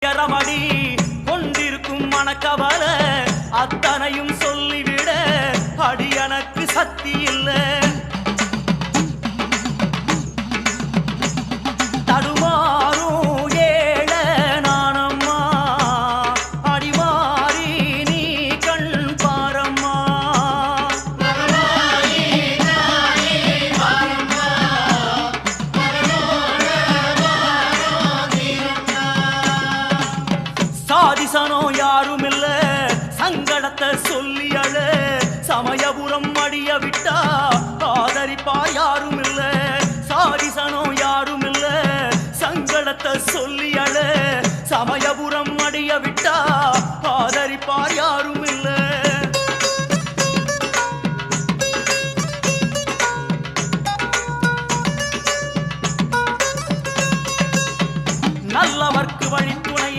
ரமடி கொண்டிருக்கும் மனக்கவல அத்தனையும் சொல்லிவிட அடி எனக்கு சக்தி இல்லை. தடுமாறும் ஏழ நானம்மா அடிமாறி நீ கண் பாரம்மா. சாதிசனோ யாரும் இல்ல சங்கடத்தை சொல்லி அழ சமயபுரம் அடிய விட்டா ஆதரிப்பா யாரும் இல்ல. சாதிசனோ யாரும் இல்ல சங்கடத்தை சொல்லி அழ சமயபுரம் அடிய விட்டா ஆதரிப்பார் யாரும்